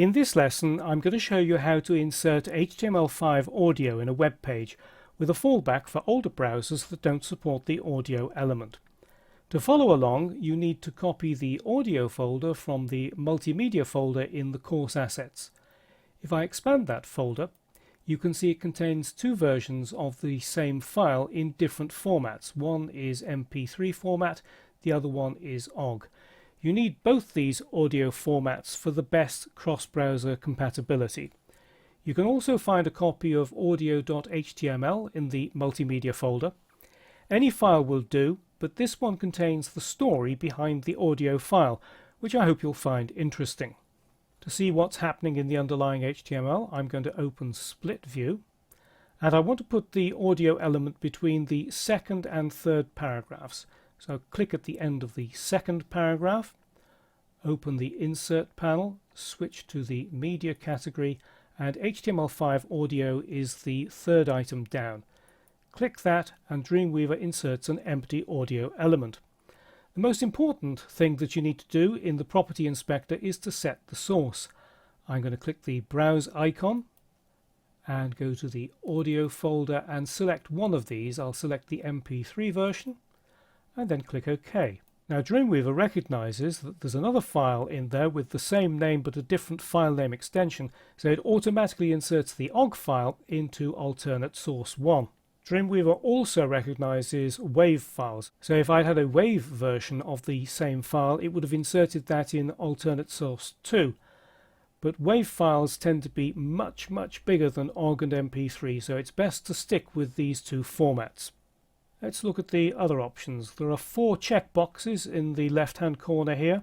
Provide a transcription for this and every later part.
In this lesson, I'm going to show you how to insert HTML5 audio in a web page with a fallback for older browsers that don't support the audio element. To follow along, you need to copy the audio folder from the multimedia folder in the course assets. If I expand that folder, you can see it contains two versions of the same file in different formats. One is MP3 format, the other one is OGG. You need both these audio formats for the best cross-browser compatibility. You can also find a copy of audio.html in the multimedia folder. Any file will do, but this one contains the story behind the audio file, which I hope you'll find interesting. To see what's happening in the underlying HTML, I'm going to open Split View, and I want to put the audio element between the second and third paragraphs. So click at the end of the second paragraph, open the Insert panel, switch to the Media category, and HTML5 audio is the third item down. Click that and Dreamweaver inserts an empty audio element. The most important thing that you need to do in the Property Inspector is to set the source. I'm going to click the Browse icon and go to the Audio folder and select one of these. I'll select the MP3 version and then click OK. Now Dreamweaver recognizes that there's another file in there with the same name but a different file name extension, so it automatically inserts the OGG file into alternate source 1. Dreamweaver also recognizes WAV files, so if I had a WAV version of the same file, it would have inserted that in alternate source 2. But WAV files tend to be much bigger than OGG and MP3, so it's best to stick with these two formats. Let's look at the other options. There are 4 checkboxes in the left-hand corner here.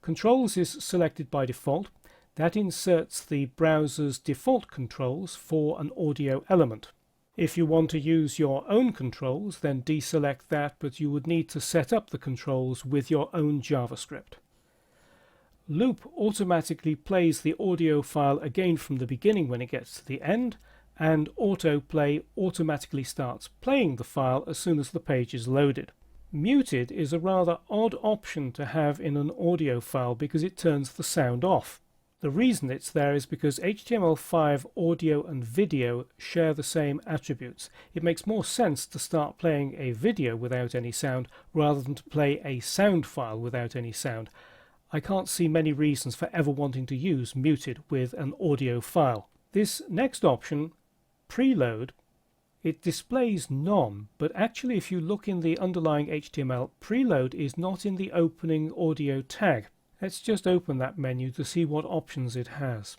Controls is selected by default. That inserts the browser's default controls for an audio element. If you want to use your own controls, then deselect that, but you would need to set up the controls with your own JavaScript. Loop automatically plays the audio file again from the beginning when it gets to the end, and autoplay automatically starts playing the file as soon as the page is loaded. Muted is a rather odd option to have in an audio file because it turns the sound off. The reason it's there is because HTML5 audio and video share the same attributes. It makes more sense to start playing a video without any sound rather than to play a sound file without any sound. I can't see many reasons for ever wanting to use muted with an audio file. This next option, preload, it displays none, but actually if you look in the underlying HTML, preload is not in the opening audio tag. Let's just open that menu to see what options it has.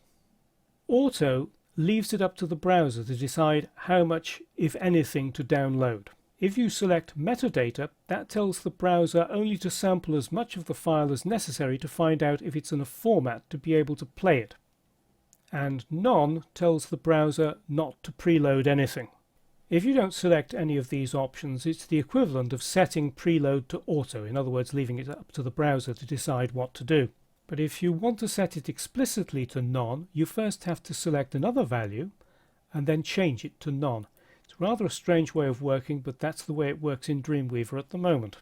Auto leaves it up to the browser to decide how much, if anything, to download. If you select metadata, that tells the browser only to sample as much of the file as necessary to find out if it's in a format to be able to play it. And none tells the browser not to preload anything. If you don't select any of these options, it's the equivalent of setting preload to auto, in other words leaving it up to the browser to decide what to do. But if you want to set it explicitly to none, you first have to select another value and then change it to none. It's rather a strange way of working, but that's the way it works in Dreamweaver at the moment.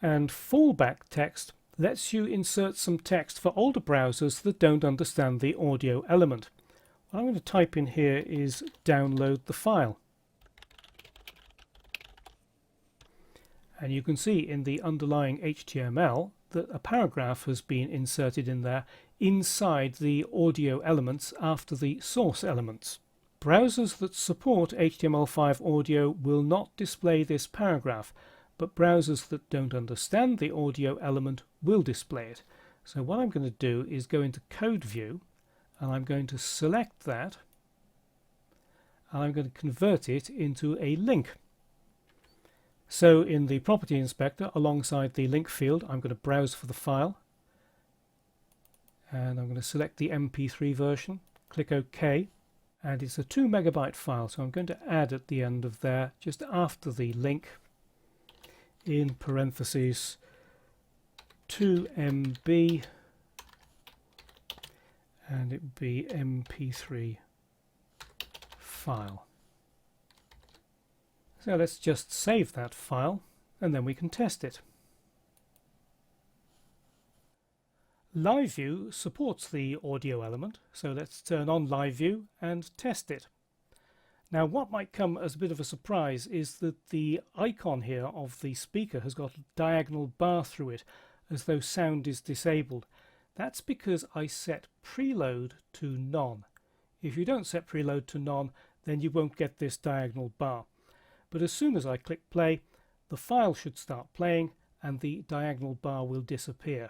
And fallback text lets you insert some text for older browsers that don't understand the audio element. What I'm going to type in here is download the file. And you can see in the underlying HTML that a paragraph has been inserted in there inside the audio elements after the source elements. Browsers that support HTML5 audio will not display this paragraph, but browsers that don't understand the audio element will display it. So what I'm going to do is go into Code View, and I'm going to select that, and I'm going to convert it into a link. So in the Property Inspector, alongside the link field, I'm going to browse for the file, and I'm going to select the MP3 version, click OK, and it's a 2 megabyte file, so I'm going to add at the end of there, just after the link, in parentheses 2 MB, and it would be MP3 file. So let's just save that file and then we can test it. Live View supports the audio element, so let's turn on Live View and test it. Now what might come as a bit of a surprise is that the icon here of the speaker has got a diagonal bar through it, as though sound is disabled. That's because I set preload to none. If you don't set preload to none, then you won't get this diagonal bar. But as soon as I click play, the file should start playing and the diagonal bar will disappear.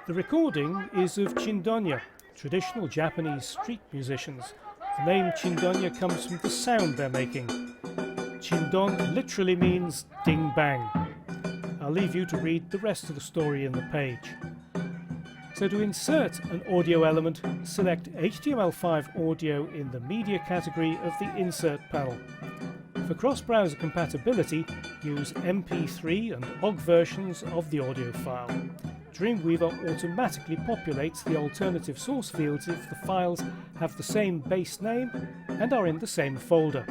The recording is of Chindonya, traditional Japanese street musicians. The name Chindonya comes from the sound they're making. Chindon literally means ding bang. I'll leave you to read the rest of the story in the page. So to insert an audio element, select HTML5 audio in the media category of the insert panel. For cross-browser compatibility, use MP3 and OGG versions of the audio file. Dreamweaver automatically populates the alternative source fields if the files have the same base name and are in the same folder.